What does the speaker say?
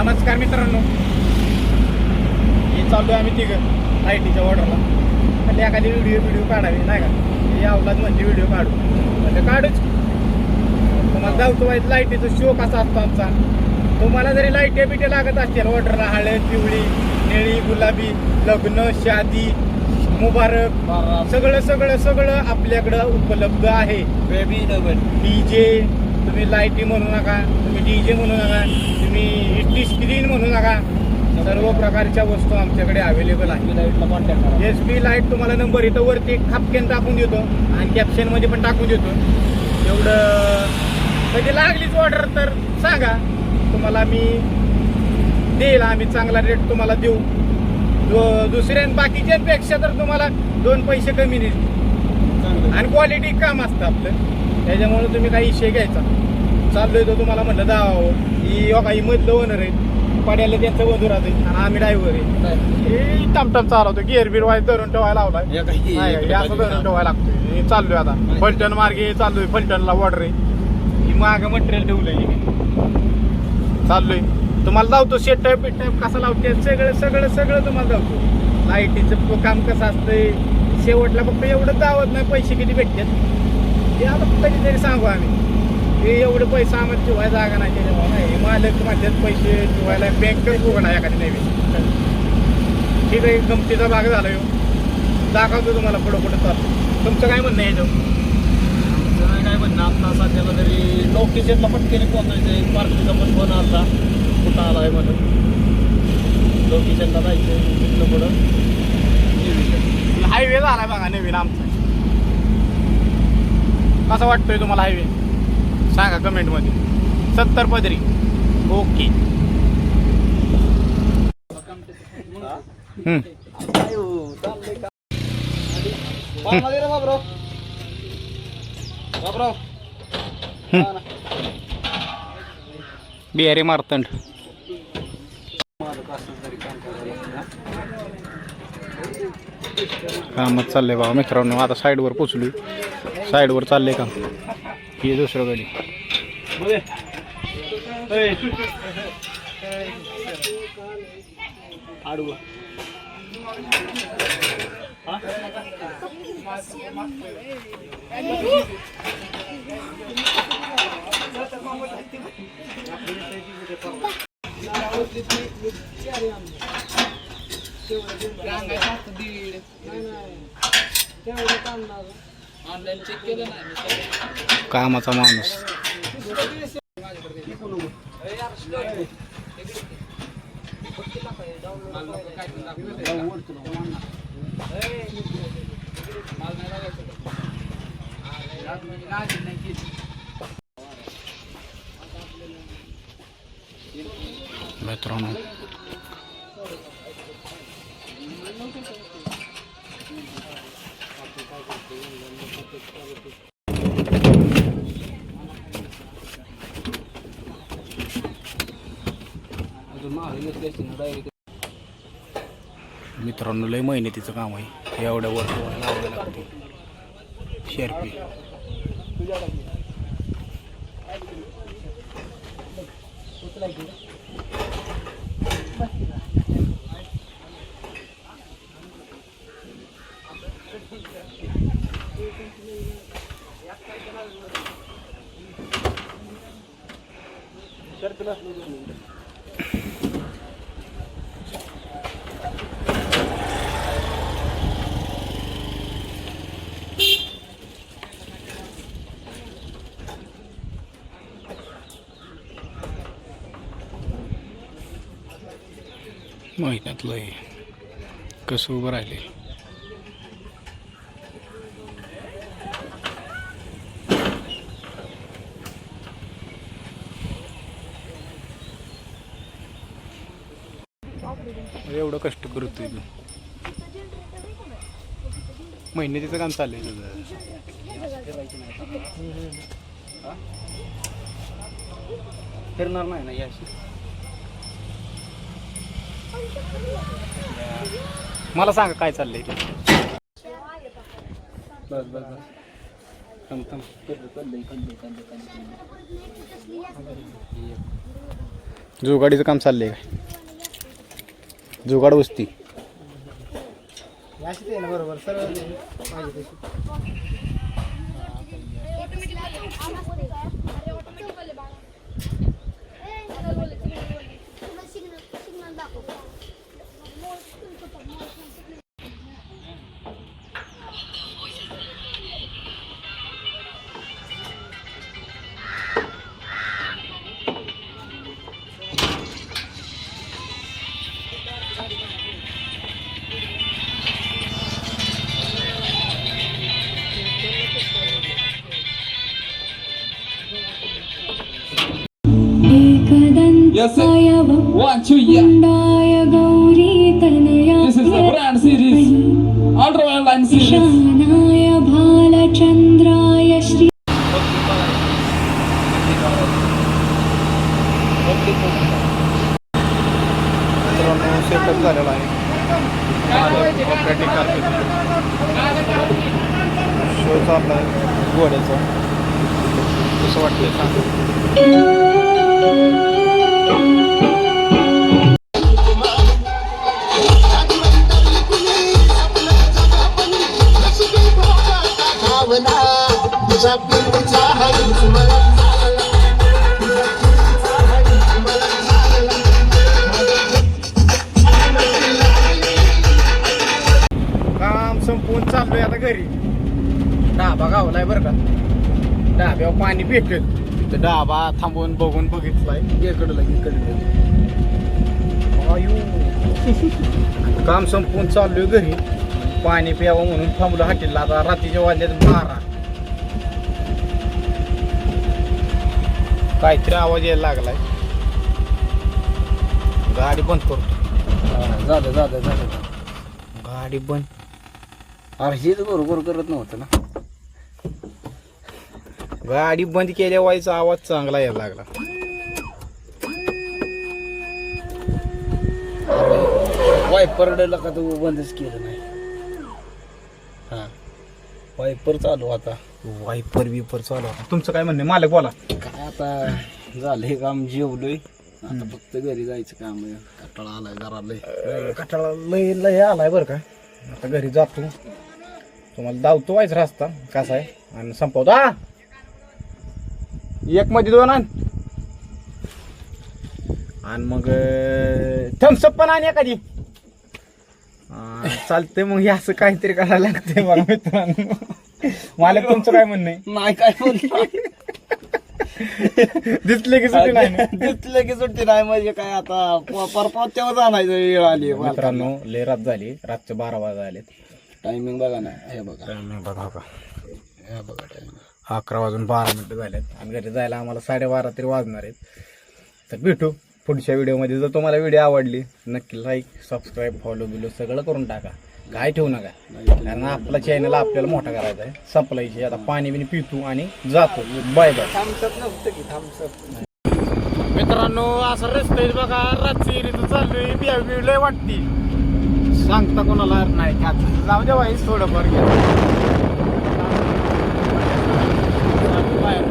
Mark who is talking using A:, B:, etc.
A: नमस्कार मित्रांनो, हे चालू आहे आम्ही तिघं लाईटीच्या ऑर्डरला. म्हणजे एखादी व्हिडिओ काढावी नाही का, हे अवलाद म्हणजे व्हिडिओ काढू म्हणजे काढूच. तुम्हाला जाऊतो व्हायचं लाईटीचा शो कसा असतो आमचा. तुम्हाला जरी लाईटी बिटे लागत असतील ऑर्डरला, हळद, पिवळी, निळी, गुलाबी, लग्न, शादी, मुबारक, सगळं सगळं सगळं आपल्याकडं उपलब्ध आहे.
B: बेबी डबल
A: डीजे, तुम्ही लाईटी म्हणू नका, तुम्ही डीजे म्हणू नका, तुम्ही स्क्रीन म्हणू नका, सर्व प्रकारच्या वस्तू आमच्याकडे अवेलेबल आहे.
B: लाईटला कॉन्टॅक्ट करा.
A: SP लाईट तुम्हाला नंबर इथं वरती खापकेन टाकून देतो आणि कॅप्शनमध्ये पण टाकून देतो. एवढं कधी लागलीच ऑर्डर तर सांगा, तुम्हाला मी देईल. आम्ही चांगला रेट तुम्हाला देऊ. दुसऱ्या बाकीच्यांपेक्षा तर तुम्हाला 2 पैसे कमी देईल आणि क्वालिटी काम असतं आपलं. त्याच्यामुळे तुम्ही काही विषय घ्यायचा. चाललोय तो तुम्हाला म्हटलं दावावं. ही मधलं ओनर आहे, पाड्याला त्यांचं वधू राहते आणि आम्ही ड्रायव्हर आहे. टमटम चालवतो, गिअर बिर वाईज धरून ठेवायला लावलाय, असं धरून ठेवायला लागतोय. चाललोय आता फलटण मार्गे चाललोय. फलटणला ऑर्डर आहे, ही मागं मटेरियल ठेवलंय. चाललोय तुम्हाला लावतो. सेटअप बिटअप कसा लावते सगळं सगळं सगळं तुम्हाला लावतो. लाईटीचं काम कसं असतंय, शेवटला फक्त एवढं दावत नाही पैसे किती भेटतात ते आता कधीतरी सांगू आम्ही. हे एवढे पैसे आम्हाला ठेवायला जागा नाही, त्याच्यामुळे नाही. मालक म्हणतात पैसे ठेवायला बँकच उघडा एखादी नवीन. ठीक आहे, गमतीचा भाग झाला येऊ. दाखवतो तुम्हाला पुढं पुढं चालतो. तुमचं काय म्हणणं आहे याच्यावर?
B: काय म्हणणं, आता सध्याला तरी लोकेशनला पटकेने पोहोचायचं. पार्किंगचा पण फोन आला कुठं आला आहे म्हणून. लोकेशनला जायचं तिथलं पुढं
A: हायवे झाला बघा नवीन आमचा. कसा वाटतोय तुम्हाला हायवे सांगा कमेंटमध्ये. 70 पदरी ओके. बिहारी मारतंड कामच चाललंय बाबा मित्रांनो. आता साईडवर पोचलोय, साईडवर चाललंय काम. ही दुसरं गाडी
B: आडवा
A: कामाचा माणूस. मित्रांनो मित्रांनो लय मेहनतीचं काम आहे. एवढ्या वर लावायला लागते शेरपी. महिन्यातलं आहे कसं उभं राहिले. एवढं कष्ट करतोय तू. मेहनतीचं काम चाललंय तुझं.
B: फिरणार नाही ना याशी.
A: मला सांगा काय चाललंय ते.
B: बस बस बस थांब थांब.
A: जुगाडीचं काम चाललंय काय? जुगाड वस्ती.
B: अशीच आहे ना बरोबर सरळ पाहिजे तशी.
C: Yes, sir. 1, 2, yeah. This is the brand series, Ultra Line series.
A: मित्रांनो सेटअप झालेला आहे ऑपरेटिंग कार्पेट शो चालला आहे घोड्याचा. कसं वाटतंय सांग. काम संपवून चाललोय आता घरी. डाबा गावलाय बरं का. डाब्यावर पाणी भेटेल तिथं डाबा थांबवून बघून बघितलाय. इकडं काम संपवून चाललोय घरी. पाणी प्यावं म्हणून थांबलो हॉटेलला. आता रात्रीच्या वाजल्यात 12. काहीतरी आवाज यायला लागलाय. गाडी बंद करतो.
B: झालं
A: गाडी बंद.
B: अरे हेच बरोबर करत नव्हतं ना.
A: गाडी बंद केल्या व्हायचा आवाज चांगला यायला लागला.
B: वायपरला का तू बंदच केलं नाही. हा वायपर चालू आता.
A: वायपर बिपर चालू होता. तुमचं काय म्हणणं मालक बोला.
B: काय आता झालं हे काम जेवलोय. आता फक्त घरी जायचं काम आहे. कंटाळा आलाय जरा लय.
A: कटाळा लय लय आलाय बरं का. आता घरी जातो. तुम्हाला धावतो व्हायचं रस्ता कसा आहे आणि संपवतो. एक मध्ये 2 आणि मग थम्सअप पण आणि एखादी चालतंय. मग हे असं काहीतरी करायला लागतंय बघा मित्रांनो. मालक तुमचं काय म्हणणं आहे?
B: नाही काय बोलतो.
A: दिसले की सुट्टी नाही ना?
B: दिसलं की सुट्टी नाही म्हणजे काय आता परपावत्यावर जाणायचं वेळ आली.
A: मित्रांनो लय रात झाली. रातचे 12 वाजता आलेत.
B: टायमिंग बघा ना. हे बघा
A: बघा का
B: हे बघा टायमिंग
A: 11 वाजून 12 मिनिटं झालेत आणि घरी जायला आम्हाला 12:30 तरी वाजणार आहेत. तर भेटू पुढच्या व्हिडिओमध्ये. जर तुम्हाला व्हिडिओ आवडली नक्की लाईक सबस्क्राईब फॉलो बिलो सगळं करून टाका. काय ठेवू नका. कारण आपला चॅनल आपल्याला मोठा करायचा आहे. सप्लायची आता पाणी बिनी पितो आणि जातो. Bye bye.
B: थांबसप नव्हतं की थांबसप.
A: मित्रांनो असं रस्ते बघा. रातची रीत चाललोय. बियावी लय वाटती. सांगता कोणाला नाही. जाऊ दे बाई थोडंफार घ्या. बाहेर